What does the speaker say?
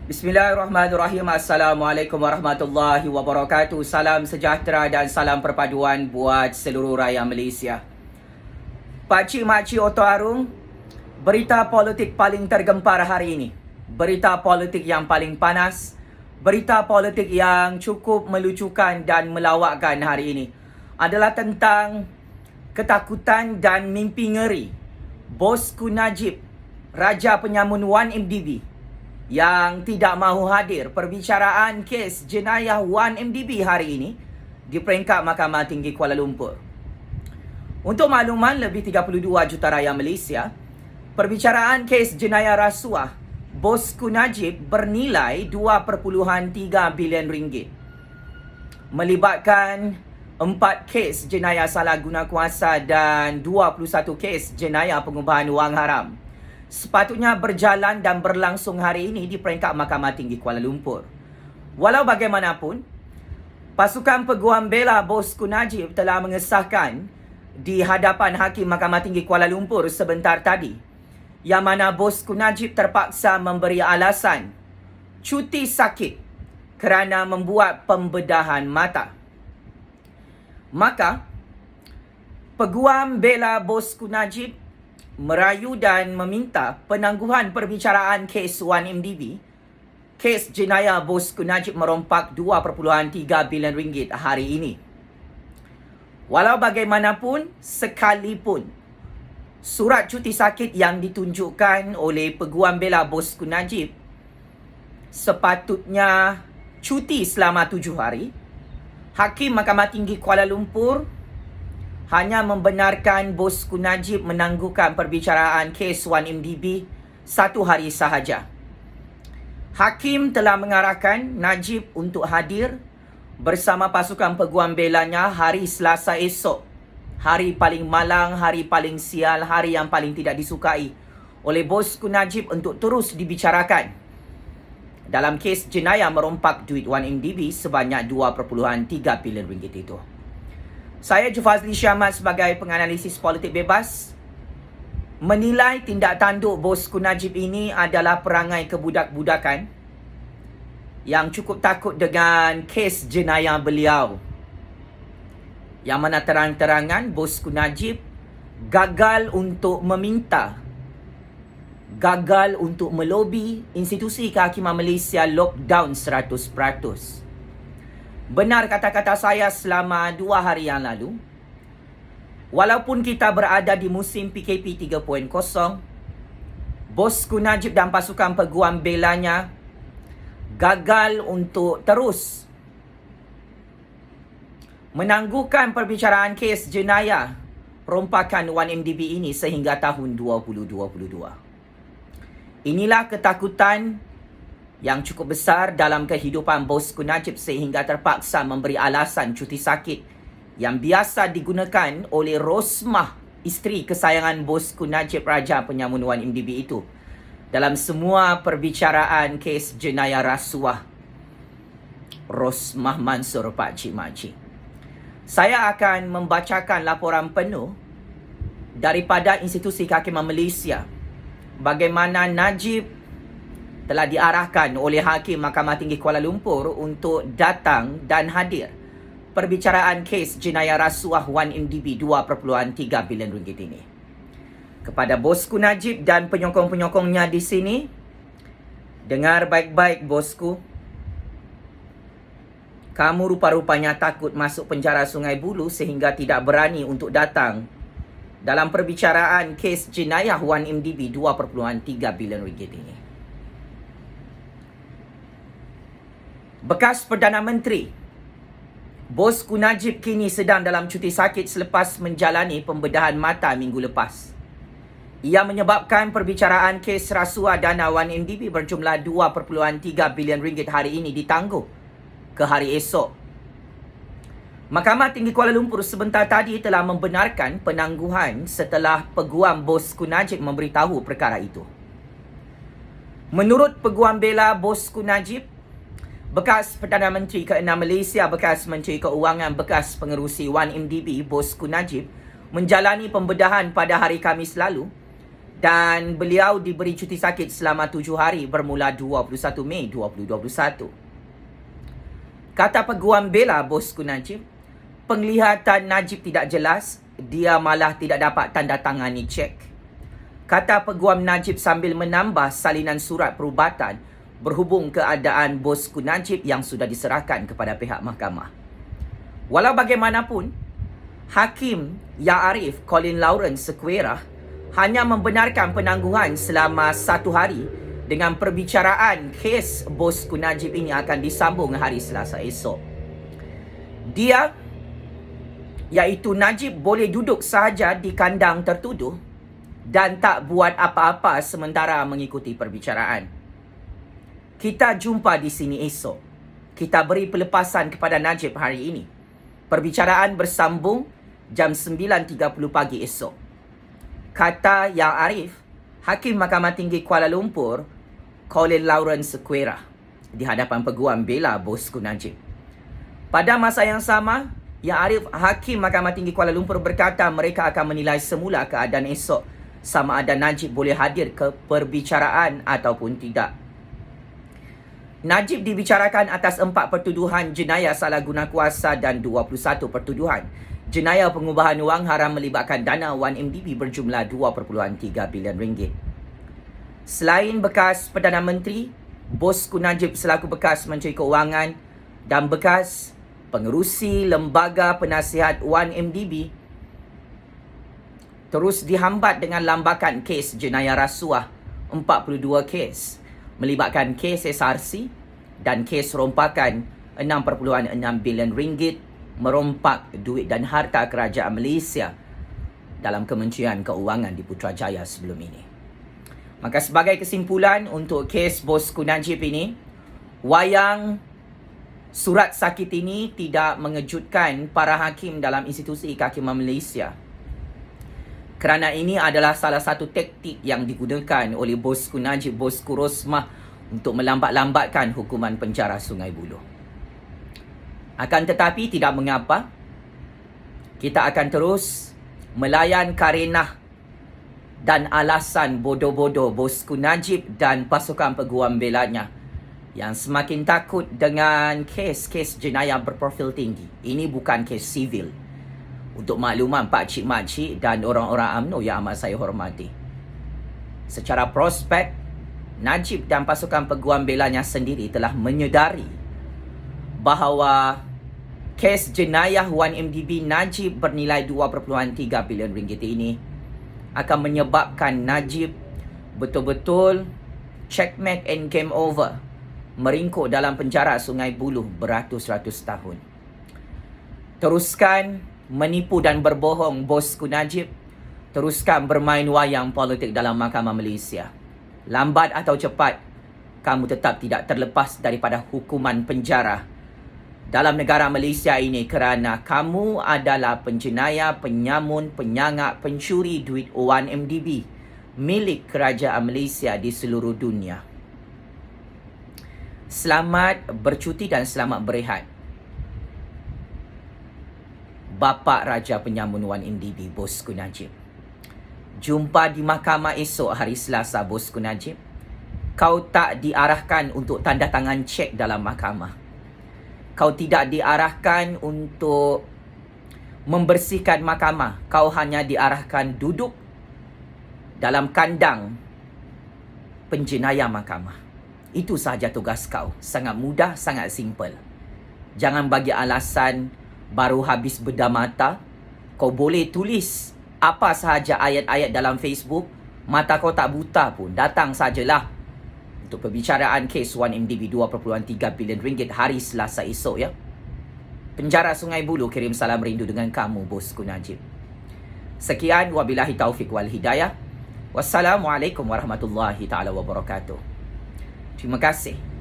Bismillahirrahmanirrahim. Assalamualaikum warahmatullahi wabarakatuh. Salam sejahtera dan salam perpaduan buat seluruh rakyat Malaysia. Pakcik makcik Oto Arung, berita politik paling tergempar hari ini, berita politik yang paling panas, berita politik yang cukup melucukan dan melawakkan hari ini adalah tentang ketakutan dan mimpi ngeri Bosku Najib, Raja Penyamun 1MDB yang tidak mahu hadir perbicaraan kes jenayah 1MDB hari ini di peringkat Mahkamah Tinggi Kuala Lumpur. Untuk makluman lebih 32 juta rakyat Malaysia, perbicaraan kes jenayah rasuah Bosku Najib bernilai 2.3 bilion ringgit, melibatkan 4 kes jenayah salah guna kuasa dan 21 kes jenayah pengubahan wang haram. Sepatutnya berjalan dan berlangsung hari ini di peringkat Mahkamah Tinggi Kuala Lumpur. Walau bagaimanapun, pasukan peguam bela Bosku Najib telah mengesahkan di hadapan Hakim Mahkamah Tinggi Kuala Lumpur sebentar tadi, yang mana Bosku Najib terpaksa memberi alasan cuti sakit kerana membuat pembedahan mata. Maka, peguam bela Bosku Najib merayu dan meminta penangguhan perbicaraan kes 1MDB, kes jenayah Bosku Najib merompak 2.3 bilion ringgit hari ini. Walau bagaimanapun, sekalipun surat cuti sakit yang ditunjukkan oleh peguam bela Bosku Najib sepatutnya cuti selama 7 hari, Hakim Mahkamah Tinggi Kuala Lumpur hanya membenarkan Bosku Najib menangguhkan perbicaraan kes 1MDB 1 hari sahaja. Hakim telah mengarahkan Najib untuk hadir bersama pasukan peguam belanya hari Selasa esok. Hari paling malang, hari paling sial, hari yang paling tidak disukai oleh Bosku Najib untuk terus dibicarakan dalam kes jenayah merompak duit 1MDB sebanyak 2.3 bilion ringgit itu. Saya Jufazli Syahmat sebagai penganalisis politik bebas menilai tindak tanduk Bosku Najib ini adalah perangai kebudak-budakan yang cukup takut dengan kes jenayah beliau, yang mana terang-terangan Bosku Najib gagal untuk meminta, gagal untuk melobi institusi kehakiman Malaysia lockdown 100%. Benar kata-kata saya selama 2 hari yang lalu, walaupun kita berada di musim PKP 3.0, Bosku Najib dan pasukan peguam belanya gagal untuk terus menangguhkan perbicaraan kes jenayah perompakan 1MDB ini sehingga tahun 2022. Inilah ketakutan yang cukup besar dalam kehidupan Bosku Najib sehingga terpaksa memberi alasan cuti sakit yang biasa digunakan oleh Rosmah, isteri kesayangan Bosku Najib, Raja Penyamun 1MDB itu, dalam semua perbicaraan kes jenayah rasuah Rosmah Mansor Pakcik Makcik. Saya akan membacakan laporan penuh daripada institusi kehakiman Malaysia bagaimana Najib telah diarahkan oleh Hakim Mahkamah Tinggi Kuala Lumpur untuk datang dan hadir perbicaraan kes jenayah rasuah 1MDB 2.3 bilion ringgit ini. Kepada Bosku Najib dan penyokong-penyokongnya di sini, dengar baik-baik Bosku. Kamu rupa-rupanya takut masuk penjara Sungai Buloh sehingga tidak berani untuk datang dalam perbicaraan kes jenayah 1MDB 2.3 bilion ringgit ini. Bekas Perdana Menteri Bosku Najib kini sedang dalam cuti sakit selepas menjalani pembedahan mata minggu lepas. Ia menyebabkan perbicaraan kes rasuah dana 1MDB berjumlah 2.3 bilion ringgit hari ini ditangguh ke hari esok. Mahkamah Tinggi Kuala Lumpur sebentar tadi telah membenarkan penangguhan setelah peguam Bosku Najib memberitahu perkara itu. Menurut peguam bela Bosku Najib, bekas Perdana Menteri ke-6 Malaysia, bekas Menteri Keuangan, bekas pengerusi 1MDB Bosku Najib menjalani pembedahan pada hari Khamis lalu dan beliau diberi cuti sakit selama 7 hari bermula 21 Mei 2021. Kata peguam bela bosku Najib, penglihatan Najib tidak jelas, dia malah tidak dapat tanda tangani cek. Kata peguam Najib sambil menambah salinan surat perubatan berhubung keadaan bosku Najib yang sudah diserahkan kepada pihak mahkamah. Walau bagaimanapun, Hakim Yang Arif Colin Lawrence Sequeira hanya membenarkan penangguhan selama 1 hari dengan perbicaraan kes bosku Najib ini akan disambung hari Selasa esok. Dia, iaitu Najib, boleh duduk sahaja di kandang tertuduh dan tak buat apa-apa sementara mengikuti perbicaraan. Kita jumpa di sini esok. Kita beri pelepasan kepada Najib hari ini. Perbicaraan bersambung jam 9.30 pagi esok. Kata Yang Arif, Hakim Mahkamah Tinggi Kuala Lumpur, Colin Lawrence Sequeira, di hadapan peguam bela bosku Najib. Pada masa yang sama, Yang Arif, Hakim Mahkamah Tinggi Kuala Lumpur berkata mereka akan menilai semula keadaan esok sama ada Najib boleh hadir ke perbicaraan ataupun tidak. Najib dibicarakan atas 4 pertuduhan jenayah salah guna kuasa dan 21 pertuduhan jenayah pengubahan wang haram melibatkan dana 1MDB berjumlah 2.3 bilion ringgit. Selain bekas Perdana Menteri, bosku Najib selaku bekas Menteri Keuangan dan bekas pengerusi Lembaga Penasihat 1MDB terus dihambat dengan lambakan kes jenayah rasuah 42 kes melibatkan kes SRC dan kes rompakan 6.6 bilion ringgit merompak duit dan harta kerajaan Malaysia dalam Kementerian Keuangan di Putrajaya sebelum ini. Maka sebagai kesimpulan untuk kes bosku Najib ini, wayang surat sakit ini tidak mengejutkan para hakim dalam institusi kehakiman Malaysia. Kerana ini adalah salah satu taktik yang digunakan oleh bosku Najib, bosku Rosmah untuk melambat-lambatkan hukuman penjara Sungai Buloh. Akan tetapi tidak mengapa, kita akan terus melayan karenah dan alasan bodoh-bodoh bosku Najib dan pasukan peguam belanya yang semakin takut dengan kes-kes jenayah berprofil tinggi. Ini bukan kes sivil. Untuk makluman pakcik-makcik dan orang-orang UMNO yang amat saya hormati, secara prospek, Najib dan pasukan peguam belanya sendiri telah menyedari bahawa kes jenayah 1MDB Najib bernilai 2.3 bilion ringgit ini akan menyebabkan Najib betul-betul checkmate and game over, meringkuk dalam penjara Sungai Buloh beratus-ratus tahun. Teruskan menipu dan berbohong bosku Najib, teruskan bermain wayang politik dalam Mahkamah Malaysia. Lambat atau cepat, kamu tetap tidak terlepas daripada hukuman penjara dalam negara Malaysia ini kerana kamu adalah penjenayah, penyamun, penyangak, pencuri duit 1MDB milik kerajaan Malaysia di seluruh dunia. Selamat bercuti dan selamat berehat, Bapa Raja Penyamun 1MDB bosku Najib. Jumpa di mahkamah esok hari Selasa bosku Najib. Kau tak diarahkan untuk tanda tangan cek dalam mahkamah. Kau tidak diarahkan untuk membersihkan mahkamah. Kau hanya diarahkan duduk dalam kandang penjenayah mahkamah. Itu sahaja tugas kau. Sangat mudah, sangat simple. Jangan bagi alasan baru habis bedah mata. Kau boleh tulis apa sahaja ayat-ayat dalam Facebook. Mata kau tak buta pun. Datang sajalah untuk perbicaraan kes 1MDB 2.3 bilion ringgit hari Selasa esok ya. Penjara Sungai Buloh kirim salam rindu dengan kamu bosku Najib. Sekian, wabillahi taufiq wal hidayah. Wassalamualaikum warahmatullahi taala wabarakatuh. Terima kasih.